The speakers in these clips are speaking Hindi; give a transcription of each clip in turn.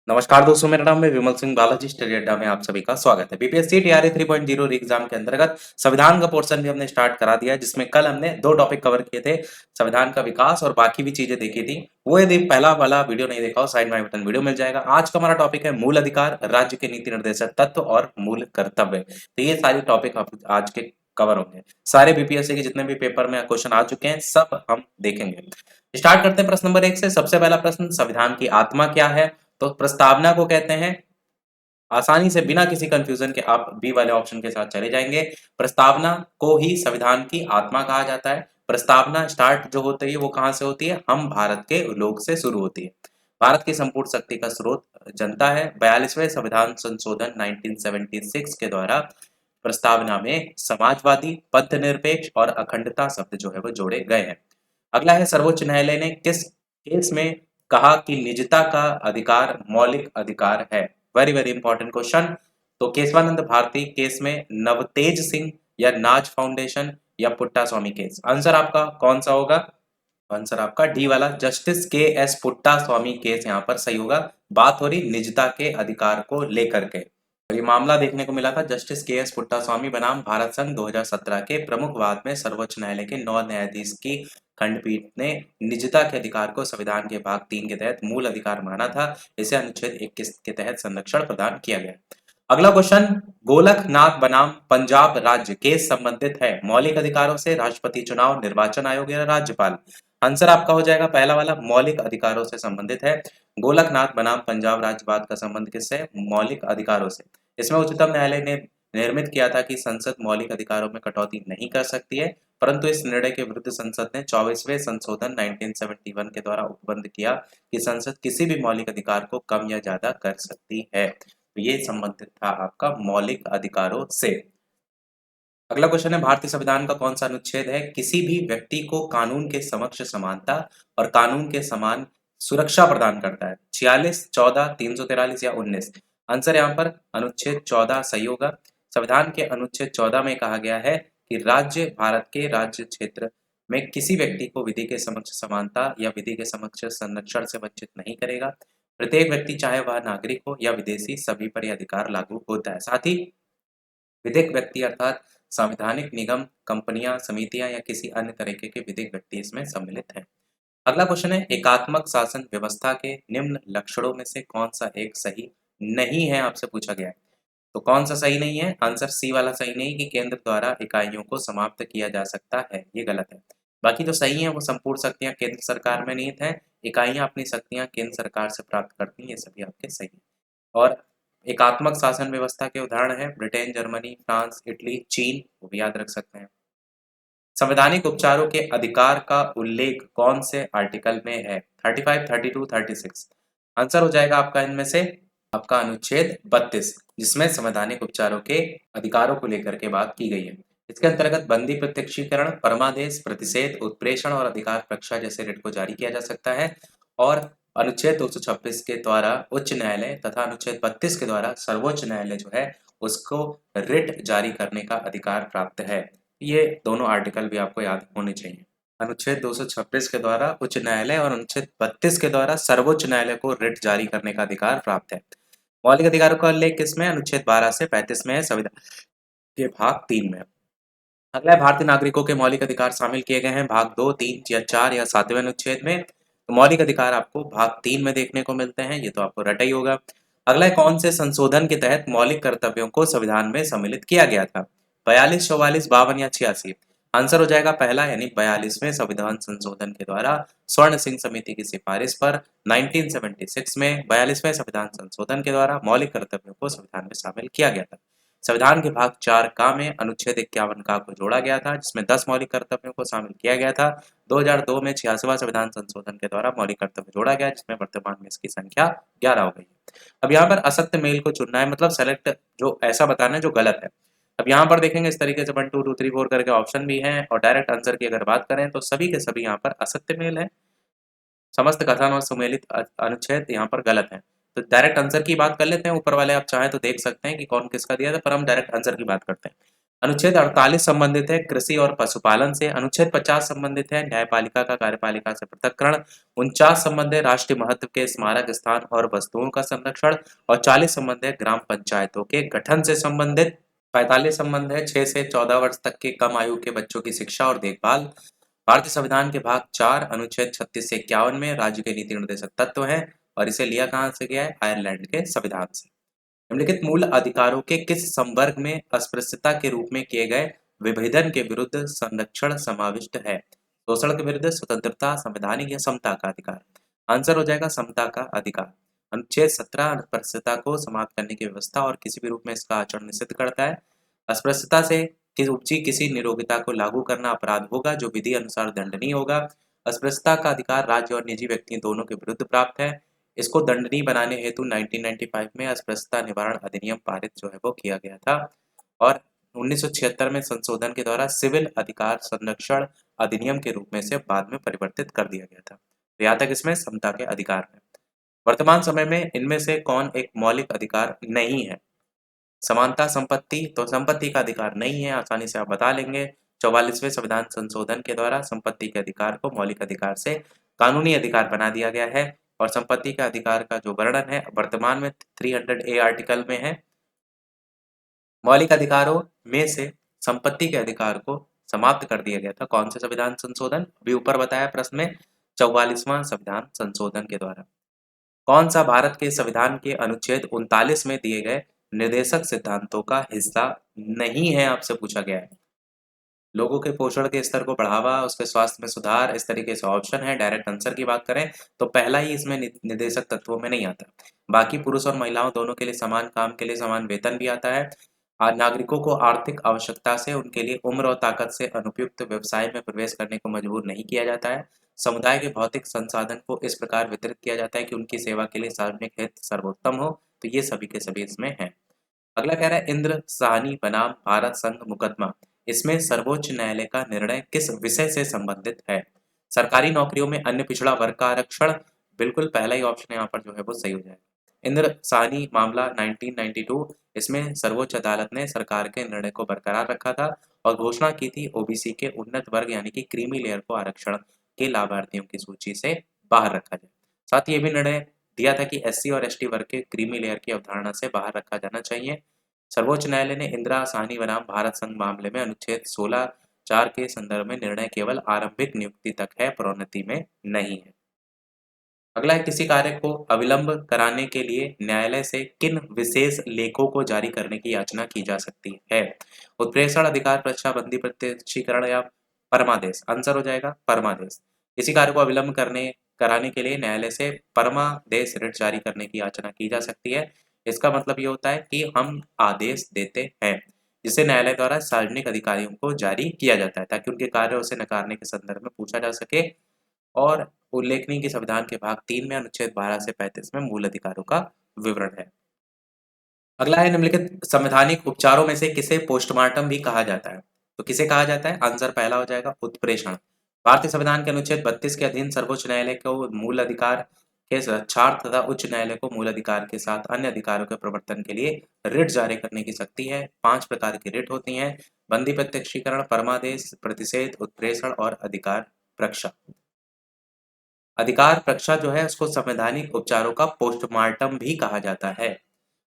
नमस्कार दोस्तों, मेरा नाम है विमल सिंह बालाजी। स्टडी अड्डा में आप सभी का स्वागत है। बीपीएससी टीआरई 3.0 एग्जाम के अंतर्गत संविधान का पोर्शन भी हमने स्टार्ट करा दिया है, जिसमें कल हमने दो टॉपिक कवर किए थे, संविधान का विकास और बाकी भी चीजें देखी थी। वो यदि पहला वाला वीडियो नहीं देखा हो, साइड में आई बटन वीडियो मिल जाएगा। आज का हमारा टॉपिक है मूल अधिकार, राज्य के नीति निर्देशक तत्व और मूल कर्तव्य। तो ये सारी टॉपिक आज के कवर होंगे। सारे बीपीएससी के जितने भी पेपर में क्वेश्चन आ चुके हैं, सब हम देखेंगे। स्टार्ट करते हैं प्रश्न नंबर 1 से। सबसे पहला प्रश्न, संविधान की आत्मा क्या है? तो प्रस्तावना को कहते हैं, आसानी से बिना किसी कंफ्यूजन के आप बी वाले ऑप्शन के साथ चले जाएंगे। प्रस्तावना को ही संविधान की आत्मा कहा जाता है। प्रस्तावना स्टार्ट जो होती है वो कहां से होती है? हम भारत के लोग से शुरू होती है। भारत की संपूर्ण शक्ति का स्रोत जनता है। 42वें संविधान संशोधन 1976 के द्वारा प्रस्तावना में समाजवादी, पथनिरपेक्ष और अखंडता शब्द जो है वो जोड़े गए हैं। अगला है, सर्वोच्च न्यायालय ने किस केस में कहा कि निजता का अधिकार मौलिक अधिकार है? Very very important question. तो केशवानंद भारती केस में, नवतेज सिंह या नाज फाउंडेशन या पुट्टा स्वामी केस? आंसर आपका कौन सा होगा? आंसर आपका डी वाला जस्टिस के एस पुट्टा स्वामी केस यहाँ पर सही होगा। बात हो रही निजता के अधिकार को लेकर के। और ये मामला देखने को मिला था जस्टिस के एस पुट्टा स्वामी बनाम भारत संघ 2017 के प्रमुख वाद में सर्वोच्च न्यायालय के 9 न्यायाधीश की खंडपीठ ने निजता के अधिकार को संविधान के भाग 3 के तहत मूल अधिकार माना था। इसे अनुच्छेद 21 के तहत संरक्षण प्रदान किया गया। अगला क्वेश्चन, गोलकनाथ बनाम पंजाब राज्य केस संबंधित है मौलिक अधिकारों से, राष्ट्रपति चुनाव, निर्वाचन आयोग या राज्यपाल? आंसर आपका हो जाएगा पहला वाला, मौलिक अधिकारों से संबंधित है। गोलकनाथ बनाम पंजाब राज्यवाद का संबंध किससे? मौलिक अधिकारों से। इसमें उच्चतम न्यायालय ने निर्मित किया था कि संसद मौलिक अधिकारों में कटौती नहीं कर सकती है, परंतु इस निर्णय के विरुद्ध संसद ने 24वें संशोधन 1971 के द्वारा उपबंध किया कि संसद किसी भी मौलिक अधिकार को कम या ज्यादा कर सकती है। तो ये संबंधित था आपका मौलिक अधिकारों से। अगला क्वेश्चन है, भारतीय संविधान का कौन सा अनुच्छेद है किसी भी व्यक्ति को कानून के समक्ष समानता और कानून के समान सुरक्षा प्रदान करता है? 46, 14, 343 या 19? आंसर यहाँ पर अनुच्छेद 14 सही होगा। संविधान के अनुच्छेद 14 में कहा गया है कि राज्य भारत के राज्य क्षेत्र में किसी व्यक्ति को विधि के समक्ष समानता या विधि के समक्ष संरक्षण से वंचित नहीं करेगा। प्रत्येक व्यक्ति, चाहे वह नागरिक हो या विदेशी, सभी पर यह अधिकार लागू होता है। साथ ही विधिक व्यक्ति अर्थात संवैधानिक निगम, कंपनियां, समितियां या किसी अन्य तरीके के विधिक व्यक्ति इसमें सम्मिलित है। अगला क्वेश्चन है, एकात्मक शासन व्यवस्था के निम्न लक्षणों में से कौन सा एक सही नहीं है? आपसे पूछा गया है। तो कौन सा सही नहीं है? आंसर सी वाला सही नहीं कि केंद्र द्वारा इकाइयों को समाप्त किया जा सकता है, ये गलत है। बाकी जो सही है वो संपूर्ण शक्तियां केंद्र सरकार में निहित है, इकाइयां अपनी शक्तियां केंद्र सरकार से प्राप्त करती हैं, ये सभी आपके सही है। और एकात्मक शासन व्यवस्था के उदाहरण है ब्रिटेन, जर्मनी, फ्रांस, इटली, चीन, वो भी याद रख सकते हैं। संवैधानिक उपचारों के अधिकार का उल्लेख कौन से आर्टिकल में है? 35, 32, 36? आंसर हो जाएगा आपका इनमें से आपका अनुच्छेद 32, जिसमें संवैधानिक उपचारों के अधिकारों को लेकर के बात की गई है। इसके अंतर्गत बंदी प्रत्यक्षीकरण, परमादेश, प्रतिषेध, उत्प्रेषण और अधिकार रक्षा जैसे रिट को जारी किया जा सकता है। और अनुच्छेद 226 के द्वारा उच्च न्यायालय तथा अनुच्छेद 32 के द्वारा सर्वोच्च न्यायालय जो है उसको रिट जारी करने का अधिकार प्राप्त है। ये दोनों आर्टिकल भी आपको याद होने चाहिए। अनुच्छेद 226 के द्वारा उच्च न्यायालय और अनुच्छेद 32 के द्वारा सर्वोच्च न्यायालय को रिट जारी करने का अधिकार प्राप्त है। मौलिक अधिकारों का उल्लेख किसमें? अनुच्छेद 12 से 35 में है, संविधान के भाग 3 में। अगला है, भारतीय नागरिकों के मौलिक अधिकार शामिल किए गए हैं भाग 2, 3 या 4 या 7वें अनुच्छेद में। तो मौलिक अधिकार आपको भाग 3 में देखने को मिलते हैं, ये तो आपको रटा ही होगा। अगला है, कौन से संशोधन के तहत मौलिक कर्तव्यों को संविधान में सम्मिलित किया गया था? 42, 44, 52 या 86? आंसर हो जाएगा पहला, यानी 42वें संविधान संशोधन के द्वारा स्वर्ण सिंह समिति की सिफारिश पर 1976 में 42वें संविधान संशोधन के द्वारा मौलिक कर्तव्यों को संविधान में शामिल किया गया था। संविधान के भाग 4 का में अनुच्छेद 51 का को जोड़ा गया था, जिसमें 10 मौलिक कर्तव्यों को शामिल किया गया था। 2002 में 86वां संविधान संशोधन के द्वारा मौलिक कर्तव्य जोड़ा गया, जिसमें वर्तमान में इसकी संख्या 11 हो गई है। अब यहाँ पर असत्य मेल को चुनना है, मतलब सेलेक्ट जो ऐसा बताना है जो गलत है। अब यहाँ पर देखेंगे इस तरीके से 1, 2, 2, 3, 4 करके ऑप्शन भी हैं, और डायरेक्ट आंसर की अगर बात करें तो सभी के सभी यहाँ पर असत्य मेल है। समस्त कथन और सुमेलित अनुच्छेद यहाँ पर गलत है। तो डायरेक्ट आंसर की बात कर लेते हैं। ऊपर वाले आप चाहें तो देख सकते हैं कि कौन किसका दिया था, पर हम डायरेक्ट आंसर की बात करते हैं। अनुच्छेद 48 संबंधित है कृषि और पशुपालन से। अनुच्छेद 50 संबंधित है न्यायपालिका का कार्यपालिका से पृथक्करण। 49 संबंध है राष्ट्रीय महत्व के स्मारक स्थान और वस्तुओं का संरक्षण। और 40 संबंध है ग्राम पंचायतों के गठन से संबंधित। 45 संबंध है 6 से 14 वर्ष तक के कम आयु के बच्चों की शिक्षा और देखभाल। भारतीय संविधान के भाग 4 अनुच्छेद 36 से 51 में राज्य के नीति निर्देशक तत्व हैं और इसे लिया कहाँ से गया है? आयरलैंड के संविधान से। निम्नलिखित मूल अधिकारों के किस संवर्ग में अस्पृश्यता के रूप में किए गए विभेदन के विरुद्ध संरक्षण समाविष्ट है? शोषण के विरुद्ध, स्वतंत्रता, संवैधानिक या समता का अधिकार? आंसर हो जाएगा समता का अधिकार। अनुच्छेद 17 अस्पृश्यता को समाप्त करने की व्यवस्था और किसी भी रूप में इसका आचरण निषिद्ध करता है। अस्पृश्यता से उपजी किसी निरोगिता को लागू करना अपराध होगा जो विधि अनुसार दंडनीय होगा। अस्पृश्यता का अधिकार राज्य और निजी व्यक्ति दोनों के विरुद्ध प्राप्त है। इसको दंडनीय बनाने हेतु 1995 में अस्पृश्यता निवारण अधिनियम पारित जो है वो किया गया था और 1976 में संशोधन के द्वारा सिविल अधिकार संरक्षण अधिनियम के रूप में से बाद में परिवर्तित कर दिया गया था। तो यहाँ तक इसमें समता के अधिकार है। वर्तमान समय में इनमें से कौन एक मौलिक अधिकार नहीं है? समानता संपत्ति, तो संपत्ति का अधिकार नहीं है, आसानी से आप बता लेंगे। 44वें संविधान संशोधन के द्वारा संपत्ति के अधिकार को मौलिक अधिकार से कानूनी अधिकार बना दिया गया है और संपत्ति के अधिकार का जो वर्णन है वर्तमान में 300A आर्टिकल में है। मौलिक अधिकारों में से संपत्ति के अधिकार को समाप्त कर दिया गया था कौन से संविधान संशोधन? अभी ऊपर बताया प्रश्न में 44वां संविधान संशोधन के द्वारा। कौन सा भारत के संविधान के अनुच्छेद 39 में दिए गए निर्देशक सिद्धांतों का हिस्सा नहीं है? आपसे पूछा गया है। लोगों के पोषण के स्तर को बढ़ावा, उसके स्वास्थ्य में सुधार, इस तरीके से ऑप्शन है। डायरेक्ट आंसर की बात करें तो पहला ही इसमें निर्देशक तत्वों में नहीं आता। बाकी पुरुष और महिलाओं दोनों के लिए समान काम के लिए समान वेतन भी आता है। नागरिकों को आर्थिक आवश्यकता से उनके लिए उम्र और ताकत से अनुपयुक्त व्यवसाय में प्रवेश करने को मजबूर नहीं किया जाता है। समुदाय के भौतिक संसाधन को इस प्रकार वितरित किया जाता है कि उनकी सेवा के लिए सार्वजनिक हित सर्वोत्तम हो। तो ये सभी के सभी इसमें है। अगला कह रहा है इंद्र साहनी बनाम भारत संघ मुकदमा, इसमें सर्वोच्च न्यायालय का निर्णय किस विषय से संबंधित है? सरकारी नौकरियों में अन्य पिछड़ा वर्ग का आरक्षण। बिल्कुल पहला ही ऑप्शन यहाँ पर जो है वो सही हो जाएगा। इंद्र साहनी मामला 1992, इसमें सर्वोच्च अदालत ने सरकार के निर्णय को बरकरार रखा था और घोषणा की थी ओबीसी के उन्नत वर्ग यानी कि क्रीमी लेयर को आरक्षण के लाभार्थियों की सूची से बाहर रखा जाए। साथ ही ये भी निर्णय दिया था कि एससी और एसटी वर्ग के क्रीमी लेयर की अवधारणा से बाहर रखा जाना चाहिए। सर्वोच्च न्यायालय ने इंदिरा साहनी बनाम भारत संघ मामले में अनुच्छेद 16(4) के संदर्भ में निर्णय केवल आरंभिक नियुक्ति तक है, प्रोन्नति में नहीं है। अगला है किसी कार्य को अविलंब कराने के लिए न्यायालय से किन विशेष लेखों को जारी करने की याचना की जा सकती है? उत्प्रेषण, अधिकार परीक्षा, बंदी प्रत्यक्षीकरण या परमादेश? आंसर हो जाएगा परमादेश। किसी कार्य को अविलंब कराने के लिए न्यायालय से परमादेश रिट जारी करने की याचना की जा सकती है। इसका मतलब ये होता है कि हम आदेश देते हैं जिसे न्यायालय द्वारा सार्वजनिक अधिकारियों को जारी किया जाता है ताकि उनके कार्यों से नकारने के संदर्भ में पूछा जा सके। और उल्लेखनीय कि संविधान के भाग 3 में अनुच्छेद 12 से 35 में मूल अधिकारों का विवरण है। अगला है निम्नलिखित संवैधानिक उपचारों में से किसे पोस्टमार्टम भी कहा जाता है? तो किसे कहा जाता है? आंसर पहला हो जाएगा उत्प्रेषण। भारतीय संविधान के अनुच्छेद 32 के अधीन सर्वोच्च न्यायालय को मूल अधिकार के रक्षार्थ तथा उच्च न्यायालय को मूल अधिकार के साथ अन्य अधिकारों के प्रवर्तन के लिए रिट जारी करने की शक्ति है। 5 प्रकार की रिट होती हैं: बंदी प्रत्यक्षीकरण, परमादेश, प्रतिषेध, उत्प्रेषण और अधिकार रक्षा। अधिकार रक्षा जो है उसको संवैधानिक उपचारों का पोस्टमार्टम भी कहा जाता है।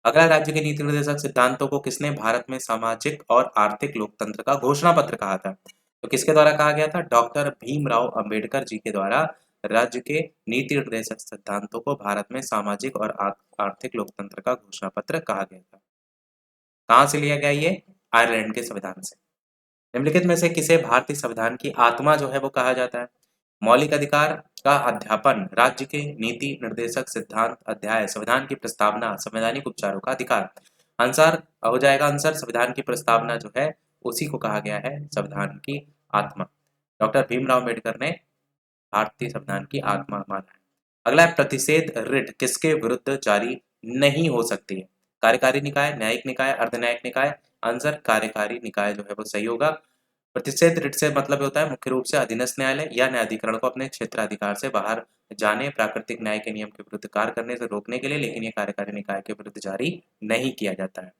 अगला राज्य के नीति निर्देशक सिद्धांतों को किसने भारत में सामाजिक और आर्थिक लोकतंत्र का घोषणा पत्र कहा था? तो किसके द्वारा कहा गया था? डॉक्टर भीमराव अंबेडकर जी के द्वारा राज्य के नीति निर्देशक सिद्धांतों को भारत में सामाजिक और आर्थिक लोकतंत्र का घोषणा पत्र कहा गया था। कहाँ से लिया गया ये? आयरलैंड के संविधान से। निम्नलिखित में से किसे भारतीय संविधान की आत्मा जो है वो कहा जाता है? मौलिक अधिकार का अध्यापन, राज्य के नीति निर्देशक सिद्धांत, अध्याय, संविधान की प्रस्तावना, संवैधानिक उपचारों का अधिकार। आंसर हो जाएगा आंसर संविधान की प्रस्तावना जो है उसी को कहा गया है संविधान की आत्मा। डॉक्टर भीमराव अम्बेडकर ने भारतीय संविधान की आत्मा माना है। अगला है प्रतिषेध रिट किसके विरुद्ध जारी नहीं हो सकती है? कार्यकारी निकाय, न्यायिक निकाय, अर्धन्यायिक निकाय? आंसर कार्यकारी निकाय जो है वो सही होगा। प्रतिषेध रिट से मतलब होता है मुख्य रूप से अधीनस्थ न्यायालय या न्यायाधिकरण को अपने क्षेत्राधिकार से बाहर जाने, प्राकृतिक न्याय के नियम के विरुद्ध कार्य करने से रोकने के लिए, लेकिन ये कार्यकारी निकाय के विरुद्ध जारी नहीं किया जाता है।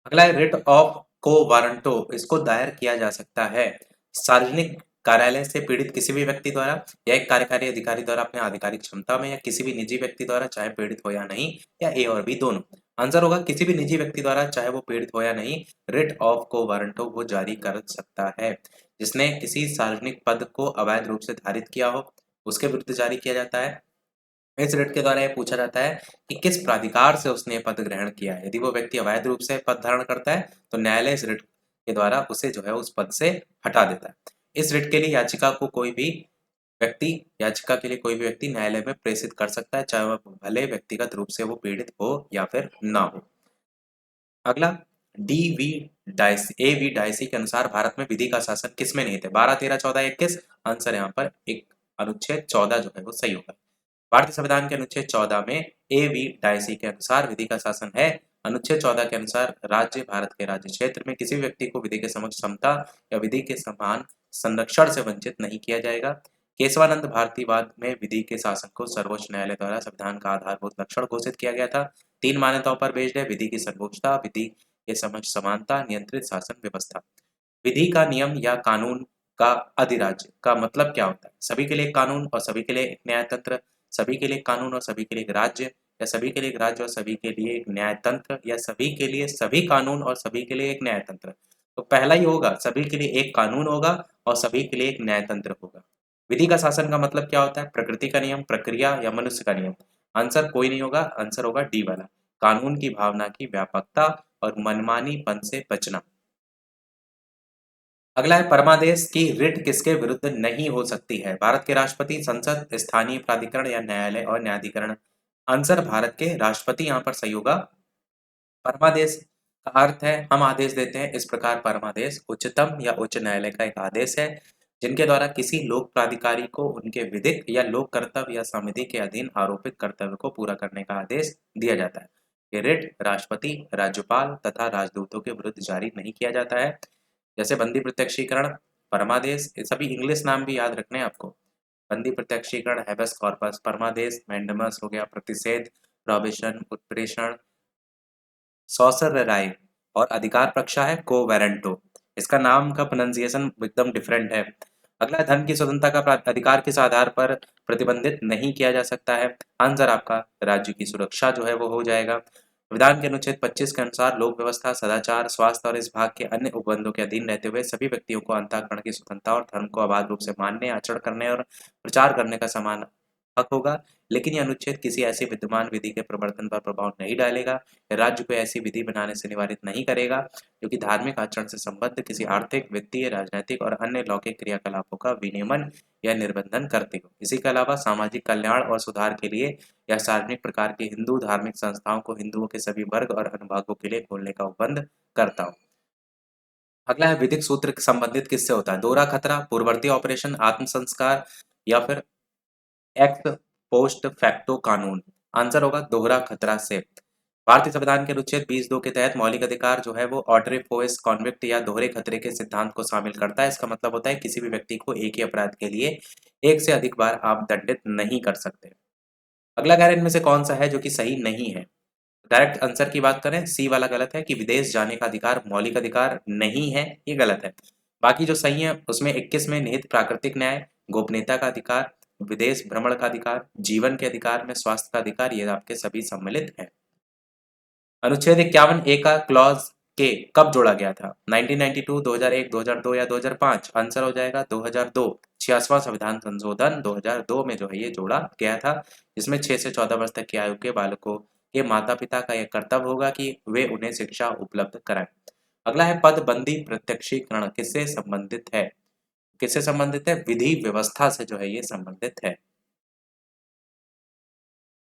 अगला है रिट ऑफ को वारंटो इसको दायर किया जा सकता है सार्वजनिक कार्यालय से पीड़ित किसी भी व्यक्ति द्वारा या एक कार्यकारी अधिकारी द्वारा अपने आधिकारिक क्षमता में, या किसी भी निजी व्यक्ति द्वारा चाहे पीड़ित हो या नहीं, या ए और बी दोनों। आंसर होगा किसी भी निजी व्यक्ति द्वारा चाहे वो पीड़ित हो या नहीं, रिट ऑफ को वारंटो वो जारी कर सकता है। जिसने किसी सार्वजनिक पद को अवैध रूप से धारित किया हो उसके विरुद्ध जारी किया जाता है। इस रिट के द्वारा यह पूछा जाता है कि किस प्राधिकार से उसने पद ग्रहण किया है। यदि वो व्यक्ति अवैध रूप से पद धारण करता है तो न्यायालय इस रिट के द्वारा उसे जो है उस पद से हटा देता है। इस रिट के लिए याचिका को कोई भी व्यक्ति याचिका के लिए कोई भी व्यक्ति न्यायालय में प्रेषित कर सकता है, चाहे वह भले व्यक्तिगत रूप से वो पीड़ित हो या फिर ना हो। अगला ए वी डायसी के अनुसार भारत में विधि का शासन किसमें निहित है? 12, 13, 14, 21। आंसर यहाँ पर एक अनुच्छेद 14 जो है वो सही होगा। भारतीय संविधान के अनुच्छेद 14 में ए वी डायसी के अनुसार विधि का शासन है। अनुच्छेद 14 के अनुसार राज्य भारत के राज्य क्षेत्र में किसी भी व्यक्ति को विधि के समक्ष समता या विधि के समान संरक्षण से वंचित नहीं किया जाएगा। केशवानंद भारतीवाद में विधि के शासन को सर्वोच्च न्यायालय द्वारा संविधान का आधारभूत लक्षण घोषित किया गया था। 3 मान्यताओं पर बेस्ड है: विधि की सर्वोच्चता, विधि के समक्ष समानता, नियंत्रित शासन व्यवस्था। विधि का नियम या कानून का अधिराज्य का मतलब क्या होता है? सभी के लिए एक कानून और सभी के लिए एक न्यायतंत्र, सभी के लिए एक कानून और सभी के लिए एक राज्य, या सभी के लिए एक राज्य और सभी के लिए एक न्यायतंत्र, या सभी के लिए सभी कानून और सभी के लिए एक न्यायतंत्र। तो पहला ही होगा, सभी के लिए एक कानून होगा और सभी के लिए एक न्यायतंत्र होगा। विधि का शासन का मतलब क्या होता है? प्रकृति का नियम, प्रक्रिया या मनुष्य का नियम। आंसर कोई नहीं होगा, आंसर होगा डी वाला, कानून की भावना की व्यापकता और मनमानीपन से बचना। अगला है परमादेश की रिट किसके विरुद्ध नहीं हो सकती है? भारत के राष्ट्रपति, संसद, स्थानीय प्राधिकरण या न्यायालय और न्यायाधिकरण। आंसर भारत के राष्ट्रपति यहाँ पर सही होगा। परमादेश का अर्थ है हम आदेश देते हैं, इस प्रकार परमादेश उच्चतम या उच्च न्यायालय का एक आदेश है जिनके द्वारा किसी लोक प्राधिकारी को उनके विधिक या लोक कर्तव्य या समिति के अधीन आरोपित कर्तव्य को पूरा करने का आदेश दिया जाता है। ये रिट राष्ट्रपति, राज्यपाल तथा राजदूतों के विरुद्ध जारी नहीं किया जाता है। जैसे बंदी प्रत्यक्षीकरण, परमादेश, ये सभी इंग्लिश नाम भी याद रखने हैं आपको। बंदी प्रत्यक्षीकरण, हैबेस कॉर्पस, परमादेश, मैंडेमस हो गया, प्रतिषेध, प्रोहिबिशन, उत्प्रेषण, सॉसर राय, और अधिकार पक्षा है को वारंटो। इसका नाम का प्रोनाउंसिएशन एकदम डिफरेंट है। अगला, धन की स्वतंत्रता का अधिकार किस आधार पर प्रतिबंधित नहीं किया जा सकता है? आंसर आपका राज्य की सुरक्षा जो है वो हो जाएगा। संविधान के अनुच्छेद 25 के अनुसार लोक व्यवस्था, सदाचार, स्वास्थ्य और इस भाग के अन्य उपबंधों के अधीन रहते हुए सभी व्यक्तियों को अंतःकरण की स्वतंत्रता और धर्म को अबाध रूप से मानने, आचरण करने और प्रचार करने का समान हक होगा। लेकिन यह अनुच्छेद किसी ऐसी विद्यमान विधि के प्रवर्तन पर प्रभाव नहीं डालेगा। राज्य को ऐसी विधि बनाने से निवारित नहीं करेगा जो कि धार्मिक आचरण से संबद्ध किसी आर्थिक, वित्तीय, राजनैतिक और अन्य लौकिक क्रियाकलापों का विनियमन या निर्बंधन करते हो। इसी के अलावा सामाजिक कल्याण और सुधार के लिए या सार्वजनिक प्रकार की हिंदू धार्मिक संस्थाओं को हिंदुओं के सभी वर्ग और अनुभागों के लिए खोलने का उपबंध करता हो। अगला है विधिक सूत्र संबंधित किससे होता है? दोहरा खतरा, पूर्ववर्ती ऑपरेशन, आत्म संस्कार या फिर एक्ट पोस्ट फैक्टो कानून। आंसर होगा दोहरा खतरा से। भारतीय संविधान के अनुच्छेद 20(2) के तहत मौलिक अधिकार जो है वो ऑर्डरे फोएस कॉन्विक्ट या दोहरे खतरे के सिद्धांत को शामिल करता है। इसका मतलब होता है किसी भी व्यक्ति को एक ही अपराध के लिए एक से अधिक बार आप दंडित नहीं कर सकते। अगला कह रहे इनमें से कौन सा है जो कि सही नहीं है? डायरेक्ट आंसर की बात करें, सी वाला गलत है कि विदेश जाने का अधिकार मौलिक अधिकार नहीं है, ये गलत है। बाकी जो सही है उसमें 21 में निहित प्राकृतिक न्याय, गोपनीयता का अधिकार, विदेश भ्रमण का अधिकार, जीवन के अधिकार में स्वास्थ्य का अधिकार, ये आपके सभी सम्मिलित हैं। अनुच्छेद 51 ए का क्लॉज के कब जोड़ा गया था? 1992, 2001, 2002 या 2005? आंसर हो जाएगा 2002। 66वां संविधान संशोधन 2002 में जो है ये जोड़ा गया था, जिसमें 6 से 14 वर्ष तक की आयु के बालकों के माता पिता का यह कर्तव्य होगा कि वे उन्हें शिक्षा उपलब्ध कराएं। अगला है पदबंदी प्रत्यक्षीकरण किससे संबंधित है? किससे संबंधित है? विधि व्यवस्था से जो है ये संबंधित है।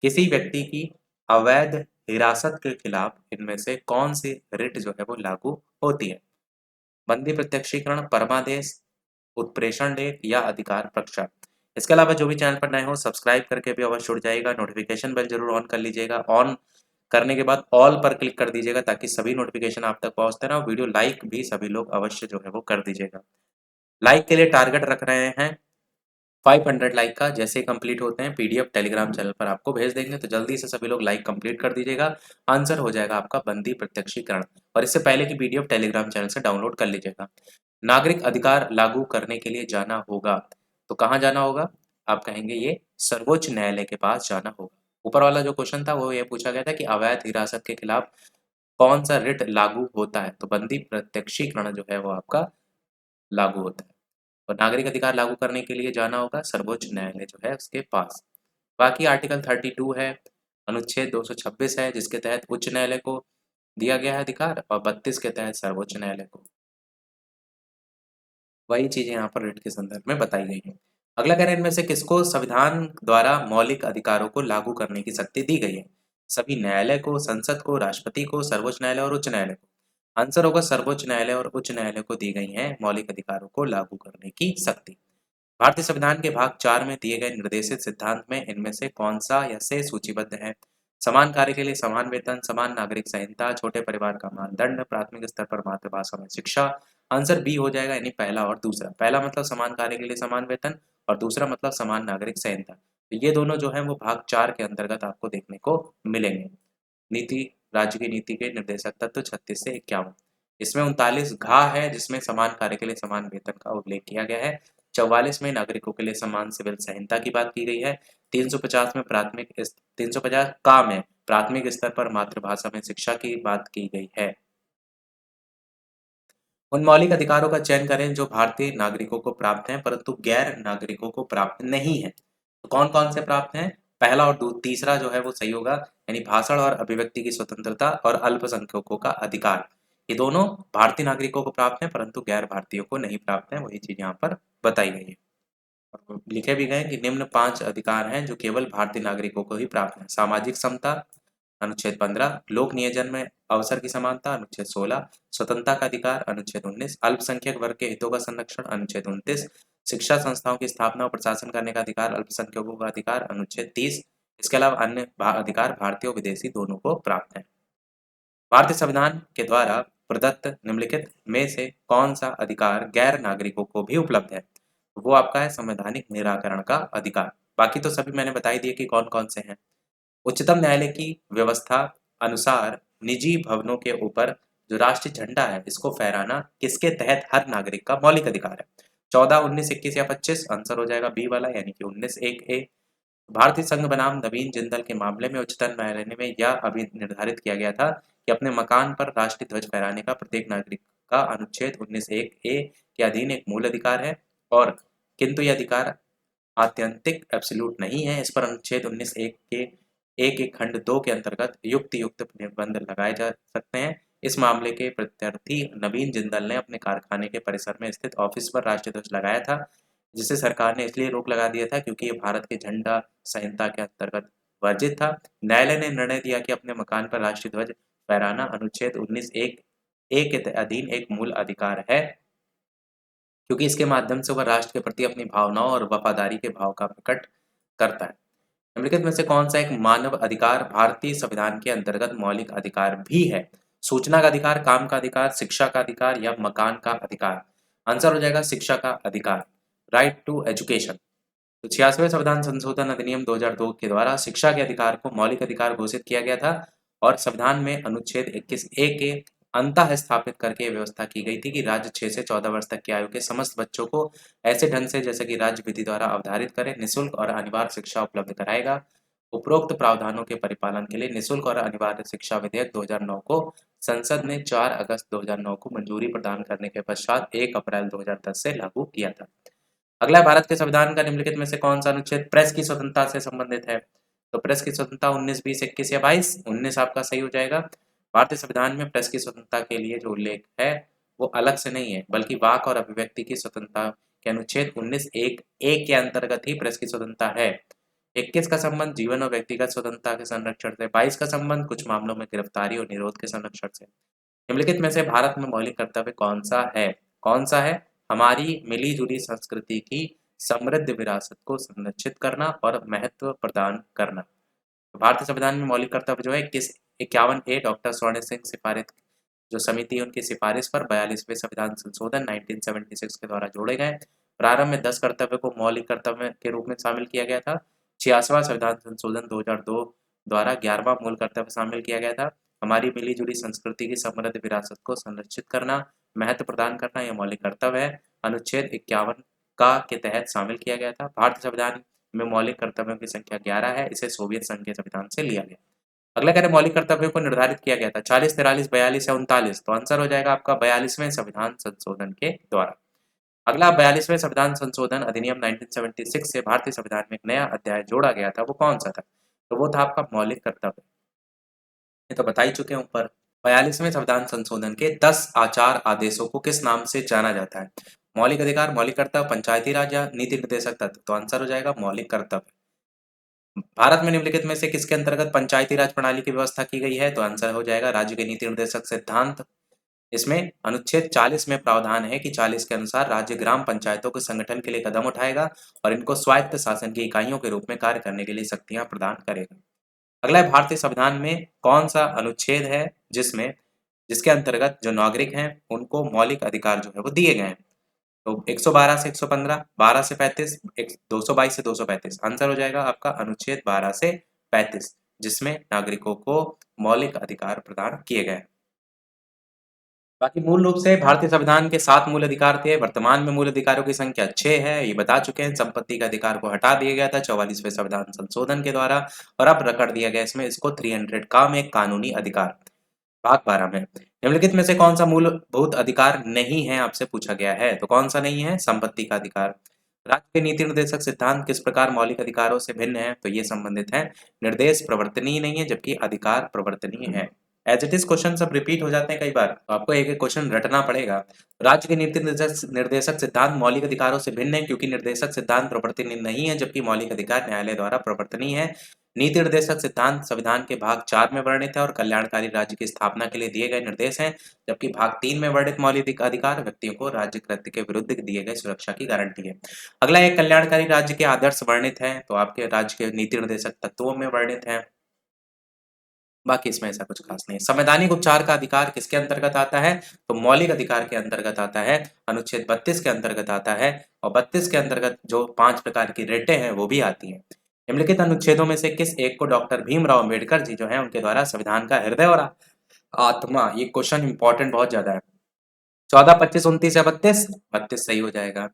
किसी व्यक्ति की अवैध हिरासत के खिलाफ इनमें से कौन सी रिट जो है वो लागू होती है? बंदी प्रत्यक्षीकरण, परमादेश, उत्प्रेषण लेख या अधिकार पक्षा। इसके अलावा जो भी चैनल पर नए हो सब्सक्राइब करके भी अवश्य जुड़ जाइएगा, नोटिफिकेशन बेल जरूर ऑन कर लीजिएगा। ऑन करने के बाद ऑल पर क्लिक कर दीजिएगा ताकि सभी नोटिफिकेशन आप तक पहुंचते रहे। वीडियो लाइक भी सभी लोग अवश्य जो है वो कर दीजिएगा। लाइक के लिए टारगेट रख रहे हैं 500 लाइक का जैसे ही कंप्लीट होते हैं पीडीएफ टेलीग्राम चैनल पर आपको भेज देंगे, तो जल्दी से सभी लोग लाइक कंप्लीट कर दीजिएगा। आंसर हो जाएगा आपका बंदी प्रत्यक्षीकरण, और इससे पहले की पीडीएफ टेलीग्राम चैनल से डाउनलोड कर लीजिएगा। नागरिक अधिकार लागू करने के लिए जाना होगा, तो कहाँ जाना होगा? आप कहेंगे ये सर्वोच्च न्यायालय के पास जाना होगा। ऊपर वाला जो क्वेश्चन था वो ये पूछा गया था कि अवैध हिरासत के खिलाफ कौन सा रिट लागू होता है, तो बंदी प्रत्यक्षीकरण जो है वो आपका लागू होता है। और नागरिक अधिकार लागू करने के लिए जाना होगा सर्वोच्च न्यायालय जो है उसके पास। बाकी आर्टिकल 32 है, अनुच्छेद 226 है जिसके तहत उच्च न्यायालय को दिया गया है अधिकार, और 32 के तहत सर्वोच्च न्यायालय को। वही चीजें यहाँ पर रिट के संदर्भ में बताई गई हैं। अगला कह रहे हैं इनमें से किसको संविधान द्वारा मौलिक अधिकारों को लागू करने की शक्ति दी गई है? सभी न्यायालय को, संसद को, राष्ट्रपति को, सर्वोच्च न्यायालय और उच्च न्यायालय को। आंसर होगा सर्वोच्च न्यायालय और उच्च न्यायालय को दी गई है मौलिक अधिकारों को लागू करने की शक्ति। भारतीय संविधान के भाग 4 में दिए गए निर्देशित सिद्धांत में इनमें से कौन सा या से सूचीबद्ध है? समान कार्य के लिए समान वेतन, समान नागरिक संहिता, छोटे परिवार का मानदंड, प्राथमिक स्तर पर मातृभाषा में शिक्षा। आंसर बी हो जाएगा, यानी पहला और दूसरा। पहला मतलब समान कार्य के लिए समान वेतन, और दूसरा मतलब समान नागरिक संहिता। तो ये दोनों जो है वो भाग 4 के अंतर्गत आपको देखने को मिलेंगे। नीति, राज्य की नीति के निर्देशक तत्व 36 से 51। इसमें 39 घा है जिसमें समान कार्य के लिए समान वेतन का उल्लेख किया गया है। 44 में नागरिकों के लिए समान सिविल संहिता की बात की गई है। 350 में 350 का में प्राथमिक स्तर पर मातृभाषा में शिक्षा की बात की गई है। उन मौलिक अधिकारों का चयन करें जो भारतीय नागरिकों को प्राप्त हैं परंतु गैर नागरिकों को प्राप्त नहीं है। तो कौन कौन से प्राप्त हैं? पहला और तीसरा जो है वो सही होगा, यानी भाषण और अभिव्यक्ति की स्वतंत्रता और अल्पसंख्यकों का अधिकार। ये दोनों भारतीय नागरिकों को प्राप्त हैं परंतु गैर भारतीयों को नहीं प्राप्त है, वही चीज यहाँ पर बताई गई है। और लिखे भी गए कि निम्न 5 अधिकार हैं जो केवल भारतीय नागरिकों को ही प्राप्त हैं। सामाजिक समता अनुच्छेद 15, लोक नियोजन में अवसर की समानता अनुच्छेद 16, स्वतंत्रता का अधिकार अनुच्छेद 19, अल्पसंख्यक वर्ग के हितों का संरक्षण अनुच्छेद 29, शिक्षा संस्थाओं की स्थापना और प्रशासन करने का अधिकार अल्पसंख्यकों का अधिकार अनुच्छेद 30। इसके अलावा अन्य अधिकार भारतीय और विदेशी दोनों को प्राप्त है। भारतीय संविधान के द्वारा प्रदत्त निम्नलिखित में से कौन सा अधिकार गैर नागरिकों को भी उपलब्ध है? वो आपका है संवैधानिक निराकरण का अधिकार। बाकी तो सभी मैंने बताई दिए कि कौन कौन से हैं। उच्चतम न्यायालय की व्यवस्था अनुसार निजी भवनों के ऊपर जो राष्ट्रीय झंडा है इसको फहराना किसके तहत हर नागरिक का मौलिक अधिकार है? 14, 19, 21 या 25। आंसर हो जाएगा बी वाला, यानी कि 19 एक ए। भारतीय संघ बनाम नवीन जिंदल के मामले में उच्चतम न्यायालय में यह अभी निर्धारित किया गया था कि अपने मकान पर राष्ट्रीय ध्वज फहराने का प्रत्येक नागरिक का अनुच्छेद 19 एक ए के अधीन एक मूल अधिकार है, और किंतु यह अधिकार आत्यंतिक एब्सोल्यूट नहीं है। इस पर अनुच्छेद 19 एक के एक खंड 2 के अंतर्गत युक्त युक्त निर्बंध लगाए जा सकते हैं। इस मामले के प्रत्यर्थी नवीन जिंदल ने अपने कारखाने के परिसर में स्थित ऑफिस पर राष्ट्रीय ध्वज लगाया था, जिसे सरकार ने इसलिए रोक लगा दिया था क्योंकि ये भारत के झंडा संहिता के अंतर्गत वर्जित था। न्यायालय ने निर्णय दिया कि अपने मकान पर राष्ट्रीय ध्वज फहराना अनुच्छेद 19 एक ए के अधीन एक मूल अधिकार है, क्योंकि इसके माध्यम से वह राष्ट्र के प्रति अपनी भावनाओं और वफादारी के भाव का प्रकट करता है। निम्नलिखित में से कौन सा एक मानव अधिकार भारतीय संविधान के अंतर्गत मौलिक अधिकार भी है? सूचना का अधिकार, काम का अधिकार, शिक्षा का अधिकार या मकान का अधिकार? आंसर हो जाएगा शिक्षा का अधिकार, राइट टू एजुकेशन। तो 86वें संविधान संशोधन अधिनियम 2002 के द्वारा शिक्षा के अधिकार को मौलिक अधिकार घोषित किया गया था, और संविधान में अनुच्छेद 21 ए के अंतः स्थापित करके व्यवस्था की गई थी कि राज्य 6 से 14 वर्ष तक की आयु के समस्त बच्चों को ऐसे ढंग से जैसे कि राज्य विधि द्वारा अवधारित करे निःशुल्क और अनिवार्य शिक्षा उपलब्ध कराएगा। उपरोक्त प्रावधानों के परिपालन के लिए निःशुल्क और अनिवार्य शिक्षा विधेयक 2009 को संसद ने 4 अगस्त 2009 को मंजूरी प्रदान करने के पश्चात 1 अप्रैल 2010 से लागू किया था। अगला, भारत के संविधान का निम्नलिखित में से कौन सा अनुच्छेद प्रेस की स्वतंत्रता से संबंधित है? तो प्रेस की स्वतंत्रता 19, 20, 21 या 22? 19 आपका सही हो जाएगा। भारतीय संविधान में प्रेस की स्वतंत्रता के लिए जो उल्लेख है वो अलग से नहीं है, बल्कि वाक और अभिव्यक्ति की स्वतंत्रता के अनुच्छेद 19 एक ए के अंतर्गत ही प्रेस की स्वतंत्रता है। 21 का संबंध जीवन और व्यक्तिगत स्वतंत्रता के संरक्षण से, 22 का संबंध कुछ मामलों में गिरफ्तारी और निरोध के संरक्षण से। निम्नलिखित में से भारत में मौलिक कर्तव्य कौन सा है? कौन सा है? हमारी मिली जुली संस्कृति की समृद्ध विरासत को संरक्षित करना और महत्व प्रदान करना। भारतीय संविधान में मौलिक कर्तव्य जो है 51 ए डॉक्टर स्वर्ण सिंह सिफारिश जो समिति है उनकी सिफारिश पर 42वें संविधान संशोधन 1976 के द्वारा जोड़े गए। प्रारंभ में 10 कर्तव्य को मौलिक कर्तव्य के रूप में शामिल किया गया था। 86वां संविधान संशोधन 2002 द्वारा 11वां मूल कर्तव्य शामिल किया गया था। हमारी मिली-जुली संस्कृति की समृद्ध विरासत को संरक्षित करना, महत्व प्रदान करना यह मौलिक कर्तव्य है। अनुच्छेद 51 का के तहत शामिल किया गया था। भारतीय संविधान में मौलिक कर्तव्यों की संख्या 11 है। इसे सोवियत संघ के संविधान से लिया गया। अगला कह रहे मौलिक कर्तव्यों को निर्धारित किया गया था 40, 43, 42 या 39। तो आंसर हो जाएगा आपका 42वें संविधान संशोधन के द्वारा। अगला 42वें संविधान संशोधन अधिनियम 1976 से भारतीय संविधान में एक नया अध्याय जोड़ा गया था, वो कौन सा था? तो वो था आपका मौलिक कर्तव्य। ये तो बता ही चुके हैं ऊपर। 42वें संविधान संशोधन के 10 आचार आदेशों को किस नाम से जाना जाता है? मौलिक अधिकार, मौलिक कर्तव्य, पंचायती राज या नीति निर्देशक तत्व? तो आंसर हो जाएगा मौलिक कर्तव्य। भारत में निम्नलिखित में से किसके अंतर्गत पंचायती राज प्रणाली की व्यवस्था की गई है? तो आंसर हो जाएगा राज्य के नीति निर्देशक सिद्धांत। इसमें अनुच्छेद 40 में प्रावधान है कि 40 के अनुसार राज्य ग्राम पंचायतों के संगठन के लिए कदम उठाएगा और इनको स्वायत्त शासन की इकाइयों के रूप में कार्य करने के लिए शक्तियां प्रदान करेगा। अगला है भारतीय संविधान में कौन सा अनुच्छेद है जिसके अंतर्गत जो नागरिक हैं उनको मौलिक अधिकार जो है वो दिए गए हैं? तो 112 से 115, 12 से 35, 222 से 235। आंसर हो जाएगा आपका अनुच्छेद 12 से 35, जिसमें नागरिकों को मौलिक अधिकार प्रदान किए गए। बाकी मूल रूप से भारतीय संविधान के 7 मूल अधिकार थे। वर्तमान में मूल अधिकारों की संख्या 6 है, ये बता चुके हैं। संपत्ति का अधिकार को हटा दिया गया था 44वें संविधान संशोधन के द्वारा और अब रख दिया गया इसमें इसको 300 का में कानूनी अधिकार। भाग 12 में निम्नलिखित में से कौन सा मूलभूत अधिकार नहीं है आपसे पूछा गया है? तो कौन सा नहीं है? संपत्ति का अधिकार। राज्य के नीति निर्देशक सिद्धांत किस प्रकार मौलिक अधिकारों से भिन्न है? तो ये संबंधित है, निर्देश प्रवर्तनीय नहीं है जबकि अधिकार प्रवर्तनीय है। एज इट इज क्वेश्चन सब रिपीट हो जाते हैं कई बार, तो आपको एक एक क्वेश्चन रटना पड़ेगा। राज्य के नीति निर्देशक सिद्धांत मौलिक अधिकारों से भिन्न है क्योंकि निर्देशक सिद्धांत प्रवर्तनीय नहीं है जबकि मौलिक अधिकार न्यायालय द्वारा प्रवर्तनीय है। नीति निर्देशक सिद्धांत संविधान के भाग 4 में वर्णित है और कल्याणकारी राज्य की स्थापना के लिए दिए गए निर्देश हैं, जबकि भाग 3 में वर्णित मौलिक अधिकार व्यक्तियों को राज्य कृत्य के विरुद्ध दिए गए सुरक्षा की गारंटी है। अगला एक कल्याणकारी राज्य के आदर्श वर्णित है, तो आपके राज्य के नीति निर्देशक तत्वों में वर्णित है। बाकी इसमें ऐसा कुछ खास नहीं। संवैधानिक उपचार का अधिकार किसके अंतर्गत आता है? तो मौलिक अधिकार के अंतर्गत आता है, अनुच्छेद 32 के अंतर्गत आता है और 32 के अंतर्गत जो 5 प्रकार की रिटें हैं वो भी आती हैं। निम्नलिखित अनुच्छेदों में से किस एक को डॉक्टर भीमराव अंबेडकर जी जो है उनके द्वारा संविधान का हृदय और आत्मा, ये क्वेश्चन इंपॉर्टेंट बहुत ज्यादा है। 14, 25, 29 या 32? 32 सही हो जाएगा।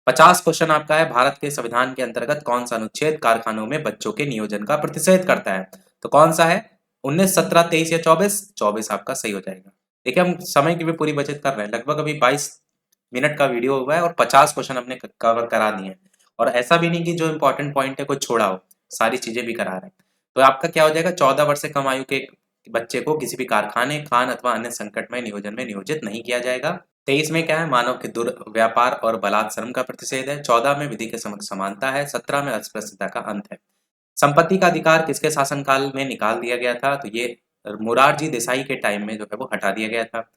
50 क्वेश्चन आपका है, भारत के संविधान के अंतर्गत कौन सा अनुच्छेद कारखानों में बच्चों के नियोजन का प्रतिषेध करता है? तो कौन सा है? 19, 17, 23 या 24? 24 आपका सही हो जाएगा। देखिए हम समय की भी पूरी बचत कर रहे हैं, लगभग अभी 22 मिनट का वीडियो हुआ है और 50 क्वेश्चन हमने कवर करा दिए हैं। और ऐसा भी नहीं कि जो इंपॉर्टेंट पॉइंट है कोई छोड़ा हो, सारी चीजें भी करा रहे हैं। तो आपका क्या हो जाएगा, 14 वर्ष से कम आयु के बच्चे को किसी भी कारखाने, खान अथवा अन्य संकटमय नियोजन में नियोजित नहीं किया जाएगा। 23 में क्या है, मानव के दुर्व्यापार और बलात्श्रम का प्रतिषेध है। 14 में विधि के समक्ष समानता है। 17 में अस्पृश्यता का अंत है। संपत्ति का अधिकार किसके शासनकाल में निकाल दिया गया था? तो ये मोरारजी देसाई के टाइम में जो है वो हटा दिया गया था।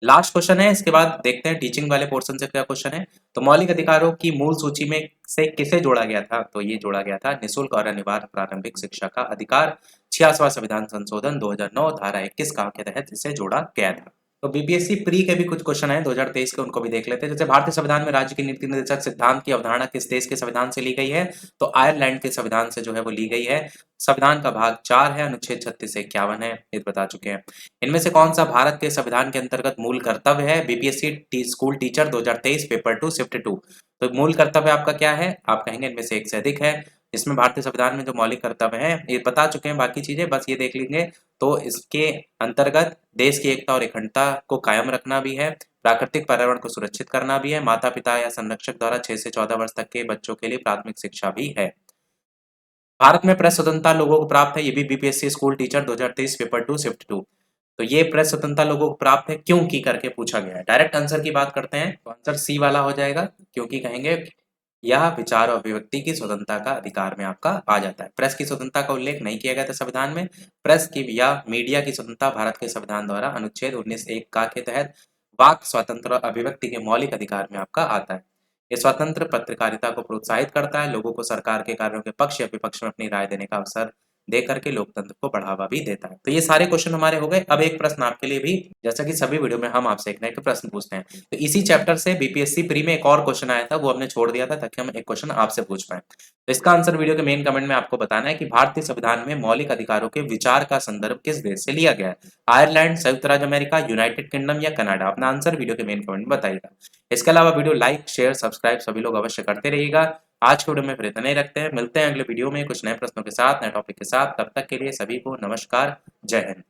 लास्ट क्वेश्चन है, इसके बाद देखते हैं टीचिंग वाले पोर्शन से क्या क्वेश्चन है। तो मौलिक अधिकारों की मूल सूची में से किसे जोड़ा गया था? तो ये जोड़ा गया था निःशुल्क और अनिवार्य प्रारंभिक शिक्षा का अधिकार। 86वां संविधान संशोधन 2009 धारा 21 का के तहत इसे जोड़ा गया था। तो बीपीएससी प्री के भी कुछ क्वेश्चन है 2023 के, उनको भी देख लेते हैं। जैसे भारतीय संविधान में राज्य के नीति निर्देशक सिद्धांत की अवधारणा किस देश के संविधान से ली गई है? तो आयरलैंड के संविधान से जो है वो ली गई है। संविधान का भाग 4 है, अनुच्छेद 36 से 51 है, ये बता चुके हैं। इनमें से कौन सा भारत के संविधान के अंतर्गत मूल कर्तव्य है? BPSC school teacher 2023 paper 2 shift 2। तो मूल कर्तव्य आपका क्या है? आप कहेंगे इनमें से एक से अधिक है। इसमें भारतीय संविधान में जो मौलिक कर्तव्य है ये बता चुके हैं, बाकी चीजें बस ये देख लेंगे। तो इसके अंतर्गत देश की एकता और अखंडता को कायम रखना भी है, प्राकृतिक पर्यावरण को सुरक्षित करना भी है, माता पिता या संरक्षक द्वारा 6 से 14 वर्ष तक के बच्चों के लिए प्राथमिक शिक्षा भी है। भारत में प्रेस स्वतंत्रता लोगों को प्राप्त है, ये भी BPSC school teacher 2023 paper 2 shift 2। तो ये प्रेस स्वतंत्रता लोगों को प्राप्त है क्योंकि करके पूछा गया है। डायरेक्ट आंसर की बात करते हैं तो आंसर सी वाला हो जाएगा, क्योंकि कहेंगे यह विचार और अभिव्यक्ति की स्वतंत्रता का अधिकार में आपका आ जाता है। प्रेस की स्वतंत्रता का उल्लेख नहीं किया गया था संविधान में। प्रेस की या मीडिया की स्वतंत्रता भारत के संविधान द्वारा अनुच्छेद 19(1) का के तहत वाक स्वतंत्र और अभिव्यक्ति के मौलिक अधिकार में आपका आता है। ये स्वतंत्र पत्रकारिता को प्रोत्साहित करता है, लोगों को सरकार के कार्यों के पक्ष या विपक्ष में अपनी राय देने का अवसर दे करके लोकतंत्र को बढ़ावा भी देता है। तो ये सारे क्वेश्चन हमारे हो गए। अब एक प्रश्न आपके लिए भी, जैसा कि सभी वीडियो में हम आपसे एक ना एक प्रश्न पूछते हैं, तो इसी चैप्टर से बीपीएससी प्री में एक और क्वेश्चन आया था, वो हमने छोड़ दिया था ताकि हम एक क्वेश्चन आपसे पूछ पाए। तो इसका आंसर वीडियो के मेन कमेंट में आपको बताना है कि भारतीय संविधान में मौलिक अधिकारों के विचार का संदर्भ किस देश से लिया गया है? आयरलैंड, संयुक्त राज्य अमेरिका, यूनाइटेड किंगडम या कनाडा? अपना आंसर वीडियो के मेन कमेंट में बताइएगा। इसके अलावा वीडियो लाइक, शेयर, सब्सक्राइब सभी लोग अवश्य करते रहिएगा। आज के वीडियो में फिर इतना ही रखते हैं, मिलते हैं अगले वीडियो में कुछ नए प्रश्नों के साथ, नए टॉपिक के साथ। तब तक के लिए सभी को नमस्कार, जय हिंद।